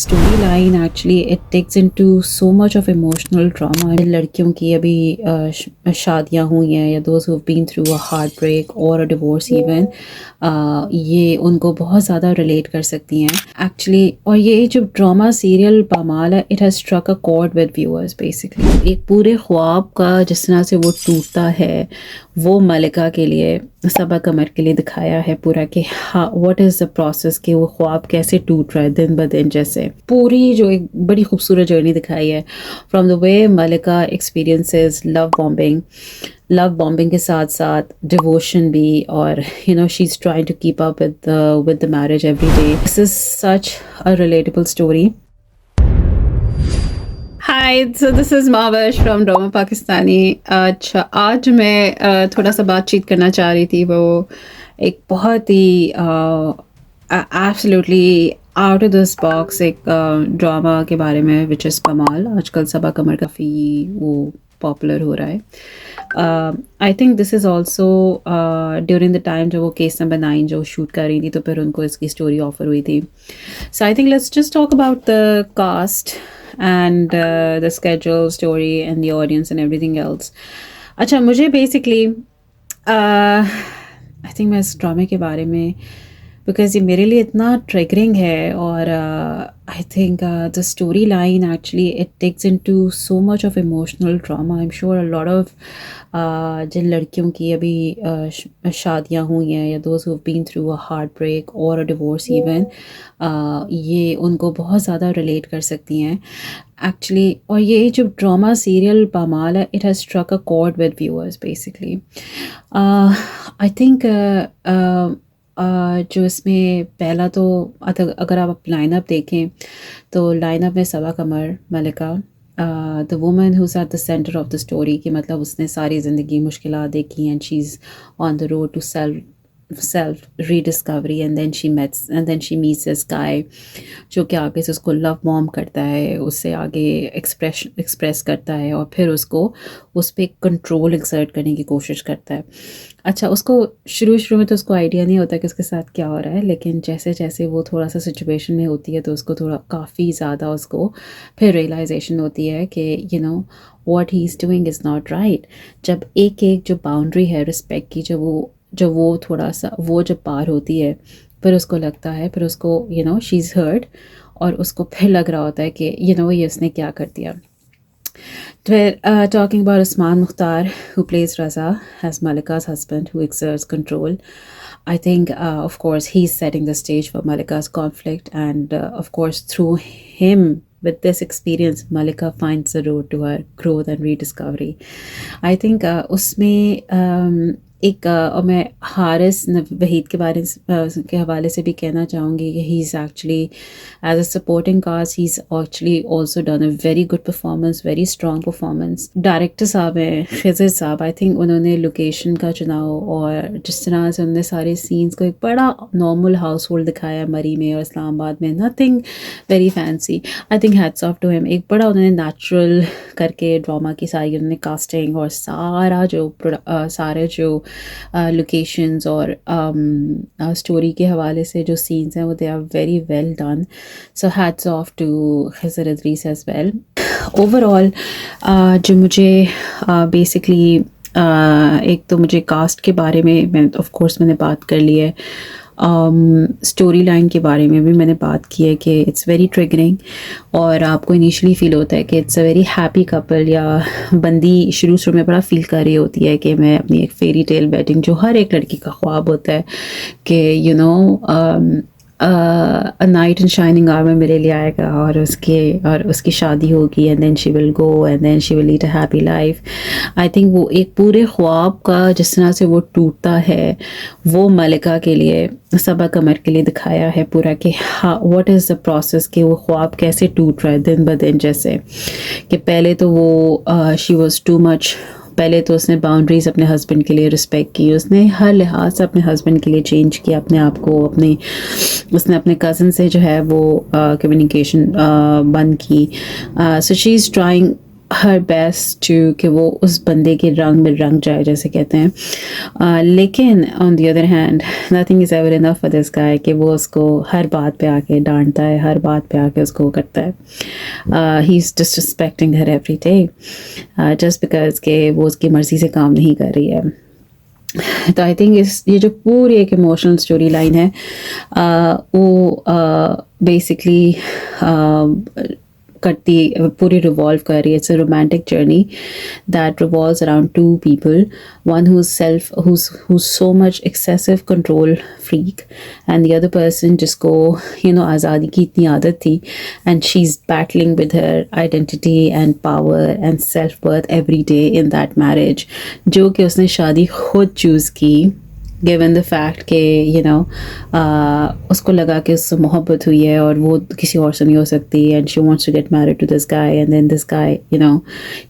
Storyline actually it takes into so much of emotional trauma. लड़कियों की अभी शादियां हुई हैं या those who've been through a heartbreak or a divorce even ये उनको बहुत ज़्यादा relate कर सकती हैं actually। और ये जो ड्रामा सीरियल पामाल है it has struck a chord with viewers basically। एक पूरे ख्वाब का जिस तरह से वो टूटता है वो मलिका के लिए सबा कमर के लिए दिखाया है पूरा कि हाँ व्हाट इज़ द प्रोसेस कि वो ख्वाब कैसे टूट रहा है दिन ब दिन। जैसे पूरी जो एक बड़ी खूबसूरत जर्नी दिखाई है from the way Malika experiences love bombing के साथ साथ डिवोशन भी और she is trying to keep up with the marriage every day. This is such a relatable story. Hi, so this is Mavish from drama Pakistani. अच्छा, आज मैं थोड़ा सा बातचीत करना चाह रही थी। वो एक बहुत ही absolutely out of this box एक ड्रामा के बारे में विच इज़ पमाल। आजकल सबा कमर काफ़ी वो पॉपुलर हो रहा है। I think this is also during the time जब वो केस नंबर 9 जो शूट कर रही थी तो फिर उनको इसकी स्टोरी ऑफर हुई थी। So I think let's just talk about the cast and the schedule, story and the audience and everything else. अच्छा, मुझे basically I think मैं इस ड्रामे के बारे में बिकॉज ये मेरे लिए इतना ट्रिगरिंग है और I think the storyline actually it takes in to so much of emotional trauma. I am sure a lot of जिन लड़कियों की अभी शादियां हुई हैं या those who have been through a heartbreak और अ डिवोर्स इवन ये उनको बहुत ज़्यादा रिलेट कर सकती हैं एक्चुअली। और ये जो ड्रामा सीरियल पामाल है it has struck a chord with viewers basically. I think जो इसमें पहला तो अगर आप लाइनअप देखें तो लाइनअप में Saba Qamar Malika the woman who's at the centre of the story कि मतलब उसने सारी ज़िंदगी मुश्किलात देखी and she is on the road to self rediscovery and then she meets this guy जो कि आगे से उसको लव बॉम्ब करता है, उससे आगे एक्सप्रेस करता है और फिर उसको उस पर कंट्रोल एक्सर्ट करने की कोशिश करता है। अच्छा, उसको शुरू में तो उसको आइडिया नहीं होता कि उसके साथ क्या हो रहा है, लेकिन जैसे जैसे वो थोड़ा सा सिचुएशन में होती है तो उसको थोड़ा काफ़ी ज़्यादा उसको फिर रियलाइजेशन होती है कि what he is doing is not right. जब एक जो बाउंड्री है रिस्पेक्ट की जब वो थोड़ा सा वो जब पार होती है फिर उसको लगता है, फिर उसको शी इज़ हर्ट और उसको फिर लग रहा होता है कि ये उसने क्या कर दिया। फिर talking about Usman Mukhtar, who plays Raza as Malika's husband, who exerts control. I think, of course, he's setting the stage for Malika's conflict, and of course, through him, with this experience, Malika finds the road to her growth and rediscovery. I think उसमें और मैं हारिस वहीद के बारे के हवाले से भी कहना चाहूँगी कि he is actually as a supporting cast he is actually also done a very good performance, very strong performance. Director साहब हैं खिज़र साहब, आई थिंक उन्होंने लोकेशन का चुनाव और जिस तरह से उन्होंने सारे सीन्स को एक बड़ा नॉर्मल हाउस होल्ड दिखाया मरी में और इस्लामाबाद में, nothing very fancy. I think hats off to him. एक बड़ा उन्होंने नेचुरल करके ड्रामा की सारी उन्होंने कास्टिंग और सारे जो लोकेशंस और स्टोरी के हवाले से जो सीन्स हैं वो they are very well done. So hats off to Khizar Idrees as well. Overall जो मुझे बेसिकली एक तो मुझे कास्ट के बारे में मैं ऑफ कोर्स मैंने बात कर ली है, स्टोरी लाइन के बारे में भी मैंने बात की है कि इट्स वेरी ट्रिगरिंग और आपको इनिशियली फ़ील होता है कि it's a very happy couple या बंदी शुरू में बड़ा फील कर रही होती है कि मैं अपनी एक फेरी टेल वेडिंग जो हर एक लड़की का ख्वाब होता है कि a knight in shining armour मेरे लिए आएगा और उसकी शादी होगी and then she will go and then she will lead a happy life. I think वो एक पूरे ख्वाब का जिस तरह से वो टूटता है वो मलिका के लिए सबा कमर के लिए दिखाया है पूरा कि हाँ व्हाट इज़ द प्रोसेस कि वो ख्वाब कैसे टूट रहा है दिन ब दिन। जैसे कि पहले तो वो शी वॉज टू मच, पहले तो उसने बाउंड्रीज़ अपने हस्बैंड के लिए रिस्पेक्ट की, उसने हर लिहाज से अपने हस्बैंड के लिए चेंज किया अपने आप को, उसने अपने कज़न से जो है वो कम्युनिकेशन बंद की। So she is trying her best to कि वो उस बंदे के रंग में रंग जाए, जैसे कहते हैं। लेकिन on the other hand nothing is ever enough for this guy कि वो उसको हर बात पे आके डांटता है, हर बात पे आके उसको वो करता है। He is disrespecting her every day just because के वो उसकी मर्ज़ी से काम नहीं कर रही है। तो आई थिंक ये जो पूरी एक इमोशनल स्टोरी लाइन है वो बेसिकली करती पूरी रिवॉल्व कर रही है। It's a romantic journey that revolves around two people, one who's so much excessive control freak and the other person जिसको आज़ादी की इतनी आदत थी and she's battling with her identity and power and self-worth every day in that marriage, जो कि उसने शादी खुद चूज़ की गिवन द फैक्ट कि उसको लगा कि उससे मोहब्बत हुई है और वो किसी और से नहीं हो सकती and she wants to get married to this guy and then this guy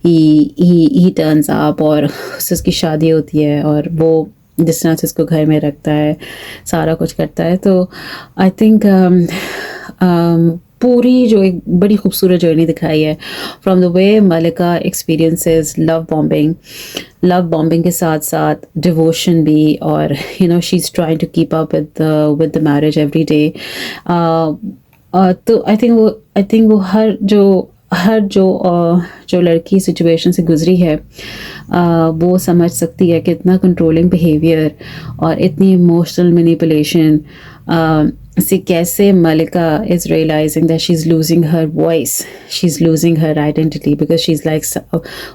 he turns up और उससे उसकी शादी होती है और वो जिस तरह से उसको घर में रखता है, सारा कुछ करता है। तो आई थिंक पूरी जो एक बड़ी खूबसूरत जर्नी दिखाई है from the way Malika experiences love bombing के साथ साथ डिवोशन भी, और she is trying to keep up with the marriage every day. तो आई थिंक वो हर जो लड़की सिचुएशन से गुजरी है वो समझ सकती है कि इतना कंट्रोलिंग बिहेवियर और इतनी इमोशनल मैनिपुलेशन से कैसे Malika is realising that she is losing her voice, she is losing her identity because she is like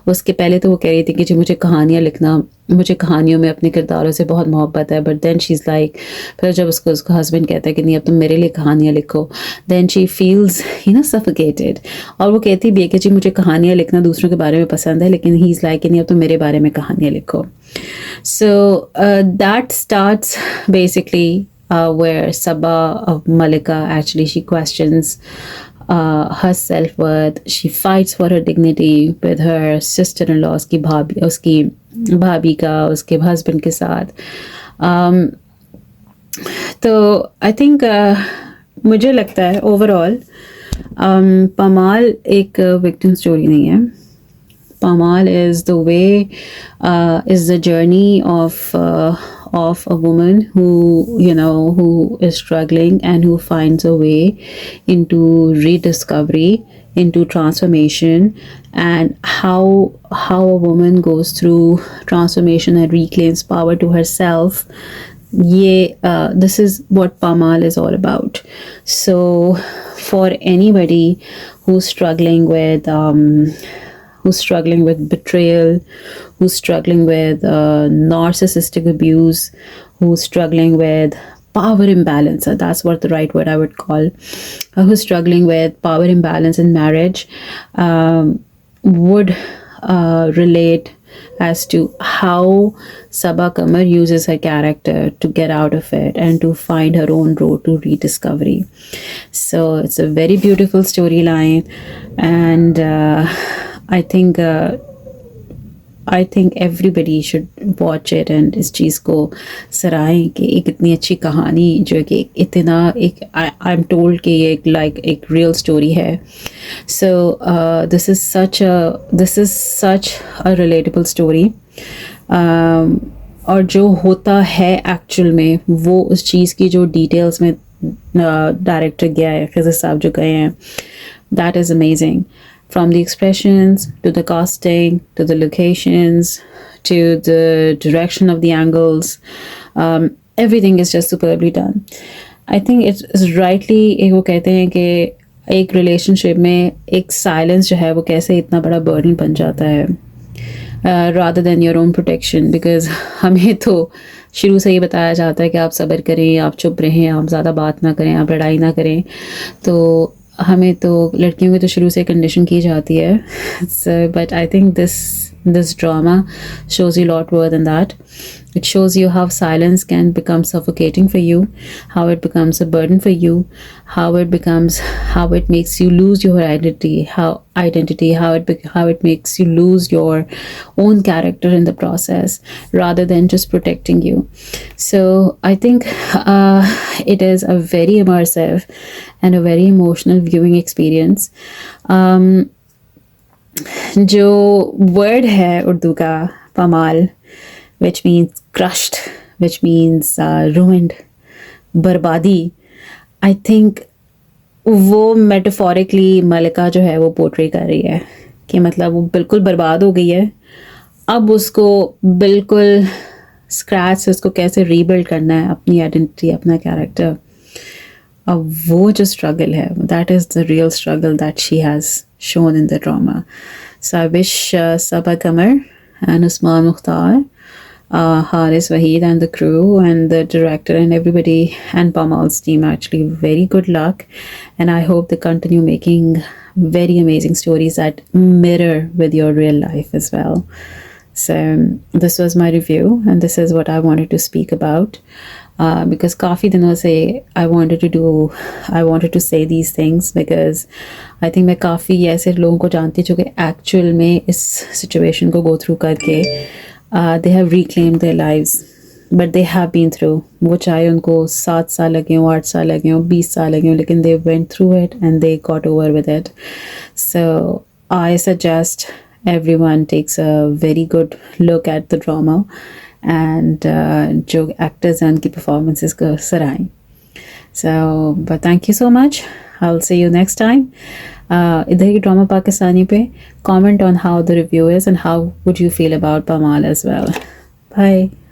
उसके पहले तो वो कह रही थी कि जी मुझे कहानियाँ लिखना, मुझे कहानियों में अपने किरदारों से बहुत मोहब्बत है, but then she is like, फिर जब उसका हस्बैंड कहता है कि नहीं अब तुम मेरे लिए कहानियाँ लिखो, देन शी फील्स सफोकेटेड। और वो कहती भी है कि जी मुझे कहानियाँ लिखना दूसरों के बारे में पसंद है, लेकिन ही इज़ लाइक कि नहीं अब तुम मेरे बारे में कहानियाँ लिखो। So that starts basically where Sabah of Malika actually she questions her self-worth. She fights for her dignity with her sister-in-law, उसकी भाभी का उसके husband के साथ। तो आई थिंक मुझे लगता है ओवरऑल पमाल एक विक्टिम स्टोरी नहीं है। Pamal is the journey of a woman who is struggling and who finds a way into rediscovery, into transformation, and how a woman goes through transformation and reclaims power to herself. This is what Pamal is all about. So for anybody who's struggling with betrayal, who's struggling with narcissistic abuse, who's struggling with power imbalance, that's what the right word I would call, who's struggling with power imbalance in marriage, would relate as to how Sabaa Qamar uses her character to get out of it and to find her own road to rediscovery. So it's a very beautiful storyline, and I think everybody should watch it and इस चीज़ को सराहें कि एक इतनी अच्छी कहानी जो कि इतना एक I'm told कि ये एक real story है। So this is such a relatable story। और जो होता है एक्चुअल में वो उस चीज़ की जो डिटेल्स में डायरेक्टर गया है, खिज़र साहब जो गए हैं, that is amazing। From the expressions to the casting to the locations to the direction of the angles, everything is just superbly done. I think it is rightly वो कहते हैं कि एक रिलेशनशिप में एक साइलेंस जो है वो कैसे इतना बड़ा बर्डन बन जाता है rather than your own protection, because हमें तो शुरू से ही बताया जाता है कि आप सब्र करें, आप चुप रहें, आप ज़्यादा बात ना करें, आप लड़ाई ना करें। तो हमें तो लड़कियों की तो शुरू से कंडीशन की जाती है। But I think this drama shows you a lot more than that. It shows you how silence can become suffocating for you, how it becomes a burden for you, how it makes you lose your identity, how it makes you lose your own character in the process rather than just protecting you. So I think it is a very immersive and a very emotional viewing experience. जो word है उर्दू का पामाल, which means crushed, which means ruined, बर्बादी, आई think वो metaphorically मलिका जो है वो portray कर रही है कि मतलब वो बिल्कुल बर्बाद हो गई है, अब उसको बिल्कुल स्क्रैच से उसको कैसे रीबिल्ड करना है अपनी आइडेंटिटी, अपना कैरेक्टर। अब वो जो स्ट्रगल है, that is the real struggle that she has shown in the drama. So I wish Sabah Qamar and Usman Mukhtar, Haris Waheed and the crew and the director and everybody and Pamal's team actually very good luck, and I hope they continue making very amazing stories that mirror with your real life as well. So this was my review and this is what I wanted to speak about. Because काफ़ी दिनों से I wanted to say these things because I think मैं काफ़ी ऐसे लोगों को जानती हूँ जो कि एक्चुअल में इस सिचुएशन को गो थ्रू करके they have reclaimed their lives, but they have been through, वो चाहे उनको 7 साल लगे हों, 8 साल लगे हों, 20 साल लगे हों, लेकिन they went through it and they got over with it. So I suggest everyone takes a very good look at the drama and जो actors हैं उनकी performances को सराहें. So, but thank you so much. I'll see you next time. इधर की drama Pakistani पे comment on how the review is and how would you feel about Pamal as well. Bye.